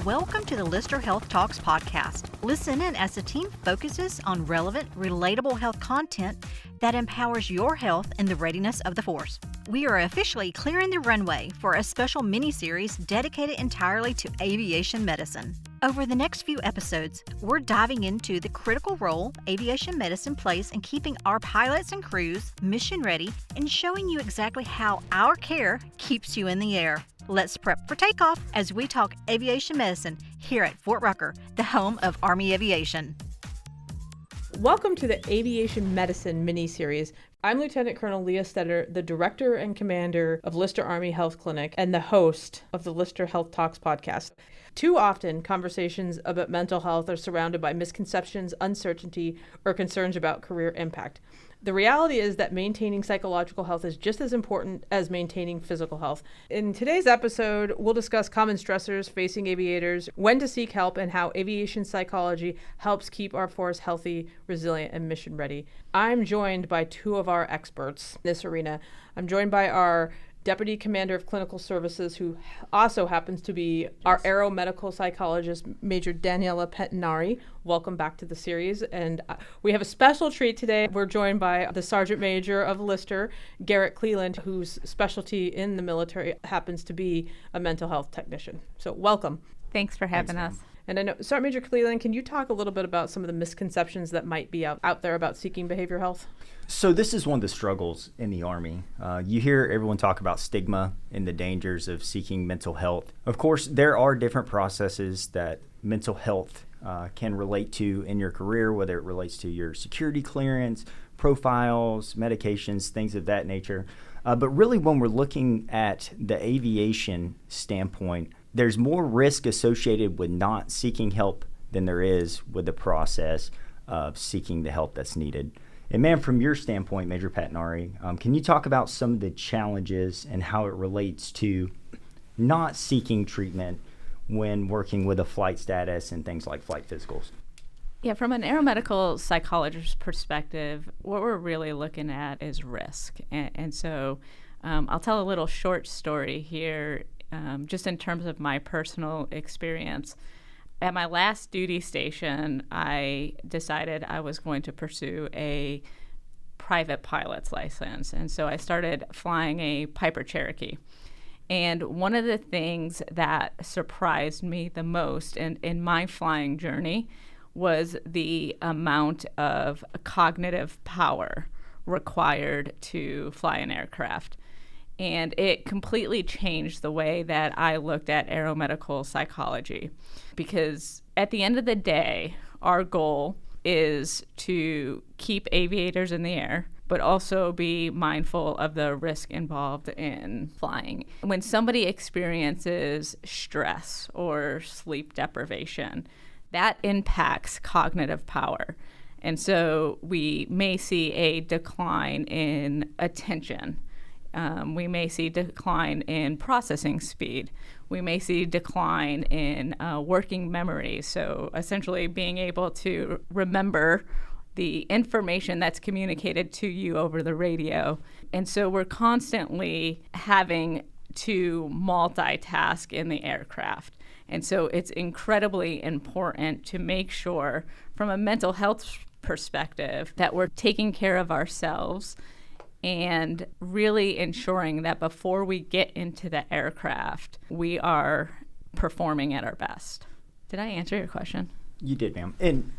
Welcome to the Lyster Health Talks podcast. Listen in as the team focuses on relevant, relatable health content that empowers your health and the readiness of the force. We are officially clearing the runway for a special mini-series dedicated entirely to aviation medicine. Over the next few episodes, we're diving into the critical role aviation medicine plays in keeping our pilots and crews mission ready and showing you exactly how our care keeps you in the air. Let's prep for takeoff as we talk aviation medicine here at Fort Rucker, the home of Army Aviation. Welcome to the Aviation Medicine mini-series. I'm Lieutenant Colonel Leah Steder, the Director and Commander of Lyster Army Health Clinic and the host of the Lyster Health Talks podcast. Too often, conversations about mental health are surrounded by misconceptions, uncertainty, or concerns about career impact. The reality is that maintaining psychological health is just as important as maintaining physical health. In today's episode, we'll discuss common stressors facing aviators, when to seek help, and how aviation psychology helps keep our force healthy, resilient, and mission ready. I'm joined by two of our experts in this arena. I'm joined by our Deputy Commander of Clinical Services, who also happens to be our aeromedical psychologist, MAJ Daniella Pettinari. Welcome back to the series. And we have a special treat today. We're joined by the Sergeant Major of Lyster, Garret Cleland, whose specialty in the military happens to be a mental health technician. So welcome. Thanks for having us. And I know, Sergeant Major Cleland, can you talk a little bit about some of the misconceptions that might be out there about seeking behavioral health? So this is one of the struggles in the Army. You hear everyone talk about stigma and the dangers of seeking mental health. Of course, there are different processes that mental health can relate to in your career, whether it relates to your security clearance, profiles, medications, things of that nature. But really, when we're looking at the aviation standpoint, there's more risk associated with not seeking help than there is with the process of seeking the help that's needed. And ma'am, from your standpoint, Major Pettinari, can you talk about some of the challenges and how it relates to not seeking treatment when working with a flight status and things like flight physicals? Yeah, from an aeromedical psychologist's perspective, what we're really looking at is risk. And so I'll tell a little short story here, just in terms of my personal experience. At my last duty station, I decided I was going to pursue a private pilot's license. And so I started flying a Piper Cherokee. And one of the things that surprised me the most in my flying journey was the amount of cognitive power required to fly an aircraft. And it completely changed the way that I looked at aeromedical psychology. Because at the end of the day, our goal is to keep aviators in the air, but also be mindful of the risk involved in flying. When somebody experiences stress or sleep deprivation, that impacts cognitive power. And so we may see a decline in attention. We may see decline in processing speed. We may see decline in working memory. So essentially being able to remember the information that's communicated to you over the radio. And so we're constantly having to multitask in the aircraft. And so it's incredibly important to make sure from a mental health perspective that we're taking care of ourselves and really ensuring that before we get into the aircraft, we are performing at our best. Did I answer your question? You did, ma'am. And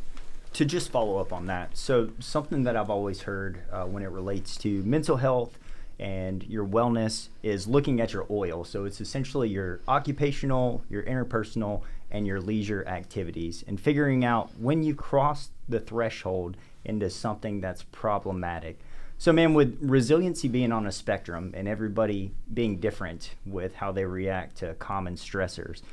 to just follow up on that, so something that I've always heard when it relates to mental health and your wellness is looking at your oil. So it's essentially your occupational, your interpersonal, and your leisure activities, and figuring out when you cross the threshold into something that's problematic. So, ma'am, with resiliency being on a spectrum and everybody being different with how they react to common stressors,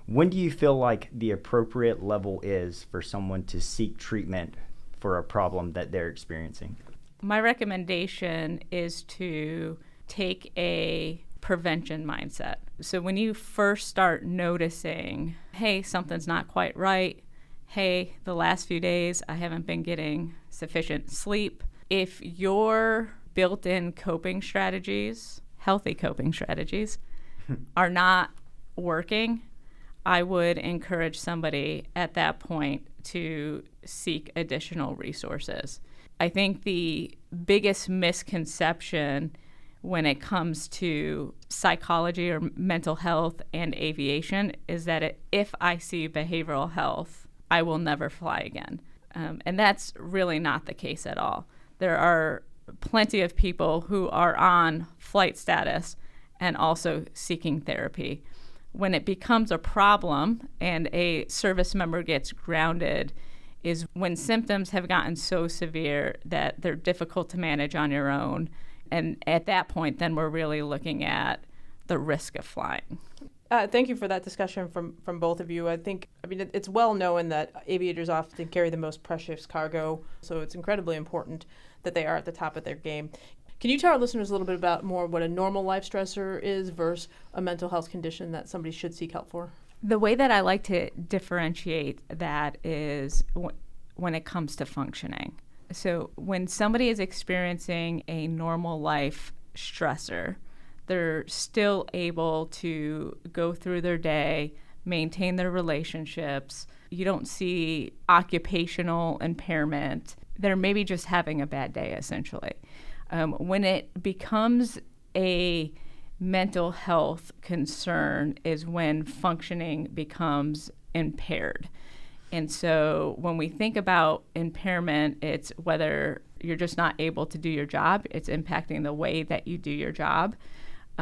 when do you feel like the appropriate level is for someone to seek treatment for a problem that they're experiencing? My recommendation is to take a prevention mindset. So when you first start noticing, hey, something's not quite right, hey, the last few days I haven't been getting sufficient sleep, if your built-in coping strategies, healthy coping strategies, are not working, I would encourage somebody at that point to seek additional resources. I think the biggest misconception when it comes to psychology or mental health and aviation is that if I see behavioral health, I will never fly again. And that's really not the case at all. There are plenty of people who are on flight status and also seeking therapy. When it becomes a problem and a service member gets grounded is when symptoms have gotten so severe that they're difficult to manage on your own. And at that point, then we're really looking at the risk of flying. Thank you for that discussion from both of you. I mean, it's well known that aviators often carry the most precious cargo, so it's incredibly important that they are at the top of their game. Can you tell our listeners a little bit about more what a normal life stressor is versus a mental health condition that somebody should seek help for? The way that I like to differentiate that is when it comes to functioning. So when somebody is experiencing a normal life stressor, they're still able to go through their day, maintain their relationships. You don't see occupational impairment. They're maybe just having a bad day, essentially. When it becomes a mental health concern is when functioning becomes impaired. And so when we think about impairment, it's whether you're just not able to do your job, it's impacting the way that you do your job.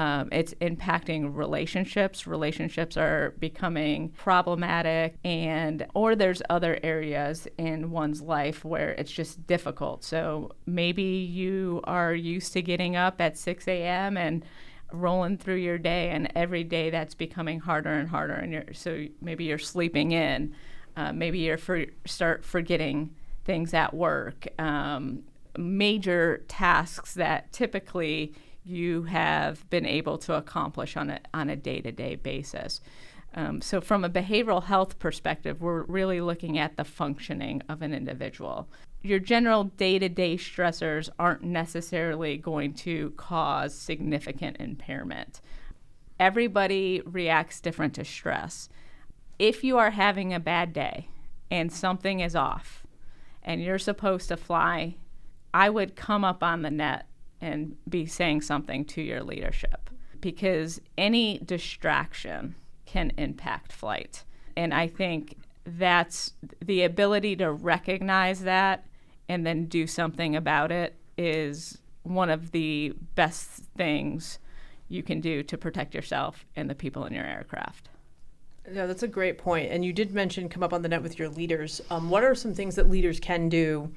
It's impacting relationships. Relationships are becoming problematic, or there's other areas in one's life where it's just difficult. So maybe you are used to getting up at 6 a.m. and rolling through your day, and every day that's becoming harder and harder. And so maybe you're sleeping in. Maybe you start forgetting things at work. Major tasks that typically you have been able to accomplish on a day-to-day basis. So from a behavioral health perspective, we're really looking at the functioning of an individual. Your general day-to-day stressors aren't necessarily going to cause significant impairment. Everybody reacts different to stress. If you are having a bad day and something is off and you're supposed to fly, I would come up on the net and be saying something to your leadership, because any distraction can impact flight. And I think that's the ability to recognize that and then do something about it is one of the best things you can do to protect yourself and the people in your aircraft. Yeah, that's a great point. And you did mention come up on the net with your leaders. What are some things that leaders can do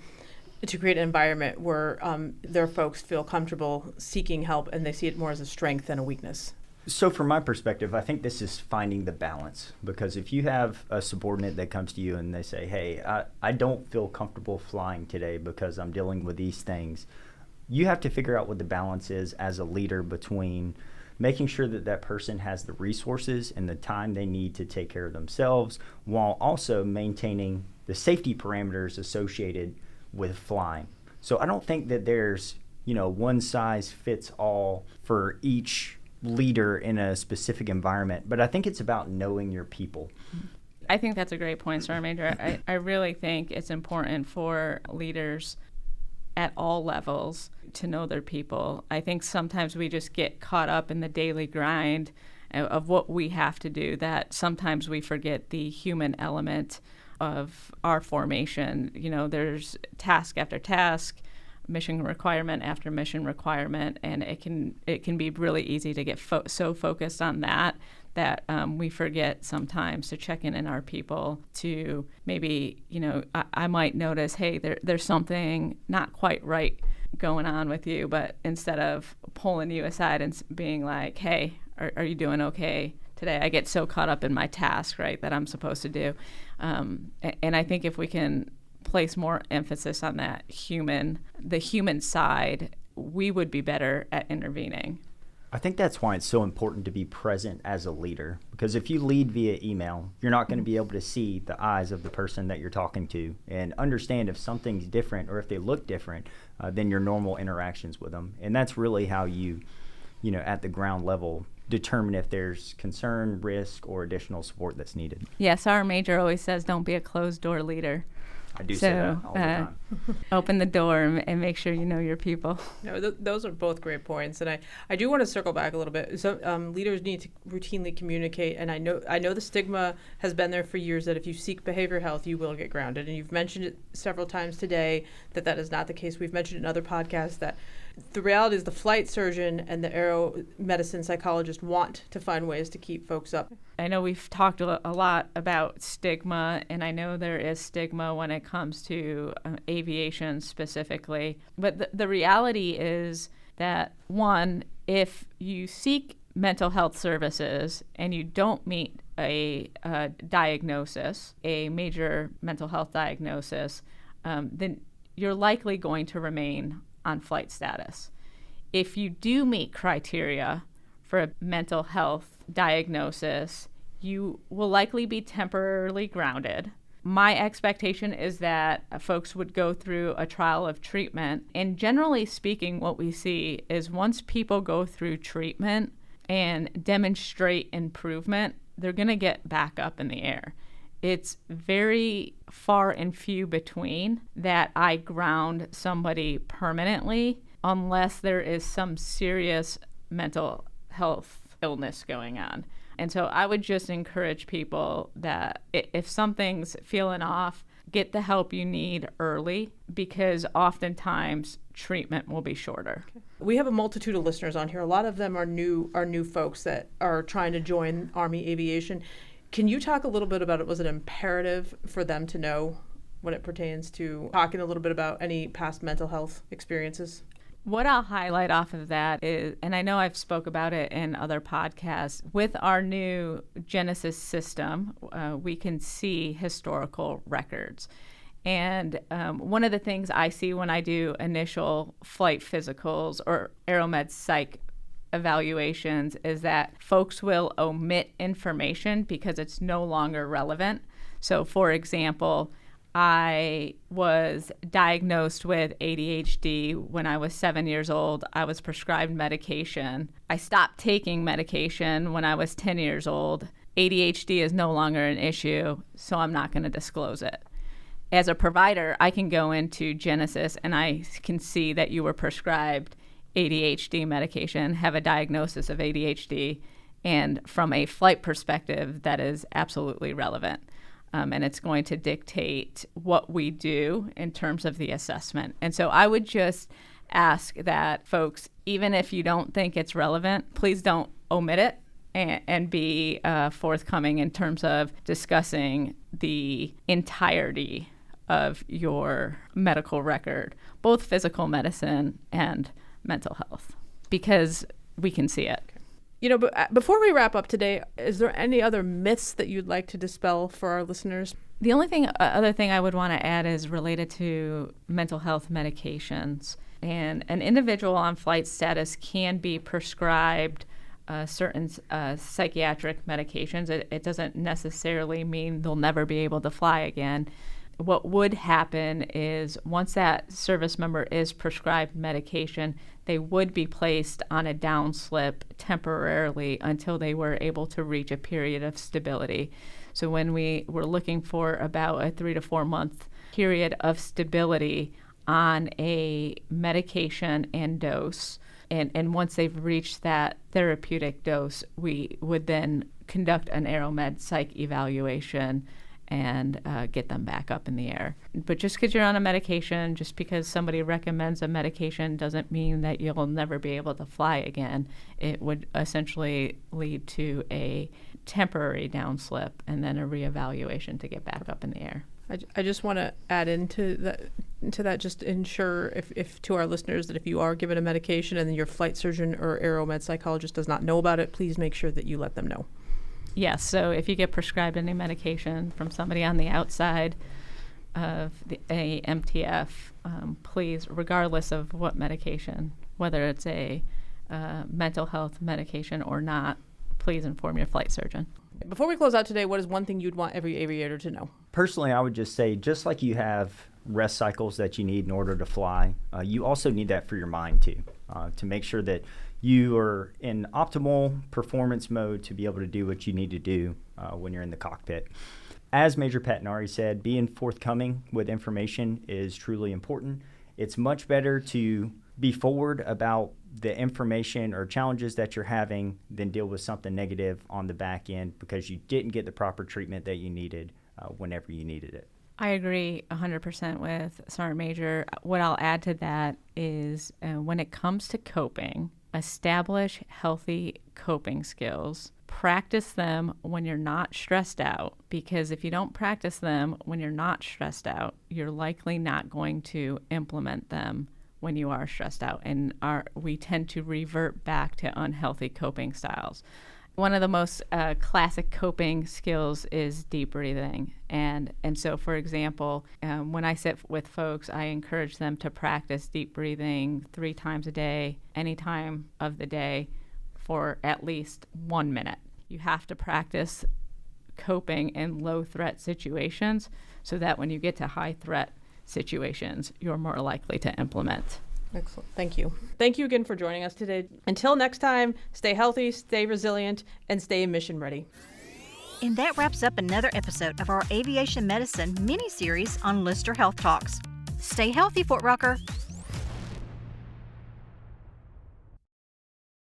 to create an environment where their folks feel comfortable seeking help and they see it more as a strength than a weakness? So from my perspective, I think this is finding the balance, because if you have a subordinate that comes to you and they say, hey, I don't feel comfortable flying today because I'm dealing with these things, you have to figure out what the balance is as a leader between making sure that that person has the resources and the time they need to take care of themselves, while also maintaining the safety parameters associated with flying. So I don't think that there's, one size fits all for each leader in a specific environment, but I think it's about knowing your people. I think that's a great point, Sergeant Major. I really think it's important for leaders at all levels to know their people. I think sometimes we just get caught up in the daily grind of what we have to do, that sometimes we forget the human element of our formation. There's task after task, mission requirement after mission requirement, and it can be really easy to get so focused on that we forget sometimes to check in our people, to maybe, I might notice, hey, there's something not quite right going on with you, but instead of pulling you aside and being like, hey, are you doing okay today? I get so caught up in my task, right, that I'm supposed to do. And I think if we can place more emphasis on the human side, we would be better at intervening. I think that's why it's so important to be present as a leader, because if you lead via email, you're not going to be able to see the eyes of the person that you're talking to and understand if something's different or if they look different than your normal interactions with them. And that's really how you at the ground level, determine if there's concern, risk, or additional support that's needed. Yes, our major always says don't be a closed door leader. I do say that all the time. Open the door and make sure you know your people. No, those are both great points, and I do want to circle back a little bit. So leaders need to routinely communicate, and I know the stigma has been there for years that if you seek behavioral health, you will get grounded, and you've mentioned it several times today that is not the case. We've mentioned in other podcasts that the reality is the flight surgeon and the aero medicine psychologist want to find ways to keep folks up. I know we've talked a lot about stigma, and I know there is stigma when it comes to aviation specifically. But the reality is that, one, if you seek mental health services and you don't meet a diagnosis, a major mental health diagnosis, then you're likely going to remain on flight status. If you do meet criteria for a mental health diagnosis, you will likely be temporarily grounded. My expectation is that folks would go through a trial of treatment. And generally speaking, what we see is once people go through treatment and demonstrate improvement, they're going to get back up in the air. It's very far and few between that I ground somebody permanently unless there is some serious mental health illness going on. And so I would just encourage people that if something's feeling off, get the help you need early, because oftentimes treatment will be shorter. Okay. We have a multitude of listeners on here. A lot of them are new folks that are trying to join Army Aviation. Can you talk a little bit about it? Was it imperative for them to know when it pertains to talking a little bit about any past mental health experiences? What I'll highlight off of that is, and I know I've spoke about it in other podcasts, with our new Genesis system, we can see historical records. And one of the things I see when I do initial flight physicals or Aeromed psych evaluations is that folks will omit information because it's no longer relevant. So, for example, I was diagnosed with ADHD when I was 7 years old. I was prescribed medication. I stopped taking medication when I was 10 years old. ADHD is no longer an issue, so I'm not going to disclose it. As a provider, I can go into Genesis and I can see that you were prescribed ADHD medication, have a diagnosis of ADHD, and from a flight perspective, that is absolutely relevant. And it's going to dictate what we do in terms of the assessment. And so I would just ask that folks, even if you don't think it's relevant, please don't omit it and be forthcoming in terms of discussing the entirety of your medical record, both physical medicine and mental health, because we can see it. You know, but before we wrap up today, is there any other myths that you'd like to dispel for our listeners? The only other thing I would want to add is related to mental health medications. And an individual on flight status can be prescribed certain psychiatric medications. It doesn't necessarily mean they'll never be able to fly again. What would happen is once that service member is prescribed medication, they would be placed on a down slip temporarily until they were able to reach a period of stability. So when we were looking for about a 3 to 4 month period of stability on a medication and dose, and once they've reached that therapeutic dose, we would then conduct an Aeromed psych evaluation and get them back up in the air. But just because you're on a medication, just because somebody recommends a medication doesn't mean that you'll never be able to fly again. It would essentially lead to a temporary downslip and then a reevaluation to get back up in the air. I just want to add into that, just ensure if to our listeners that if you are given a medication and your flight surgeon or Aeromed psychologist does not know about it, please make sure that you let them know. Yes, so if you get prescribed any medication from somebody on the outside of a MTF, please, regardless of what medication, whether it's a mental health medication or not, please inform your flight surgeon. Before we close out today, what is one thing you'd want every aviator to know? Personally, I would just say, just like you have rest cycles that you need in order to fly, you also need that for your mind too, to make sure that you are in optimal performance mode to be able to do what you need to do when you're in the cockpit. As Major Pettinari said, being forthcoming with information is truly important. It's much better to be forward about the information or challenges that you're having than deal with something negative on the back end because you didn't get the proper treatment that you needed whenever you needed it. I agree 100% with Sergeant Major. What I'll add to that is when it comes to coping, establish healthy coping skills. Practice them when you're not stressed out, because if you don't practice them when you're not stressed out, you're likely not going to implement them when you are stressed out, and we tend to revert back to unhealthy coping styles. One of the most classic coping skills is deep breathing. And so, for example, when I sit with folks, I encourage them to practice deep breathing 3 times a day, any time of the day, for at least 1 minute. You have to practice coping in low-threat situations so that when you get to high-threat situations, you're more likely to implement. Excellent. Thank you. Thank you again for joining us today. Until next time, stay healthy, stay resilient, and stay mission ready. And that wraps up another episode of our Aviation Medicine mini-series on Lyster Health Talks. Stay healthy, Fort Rocker.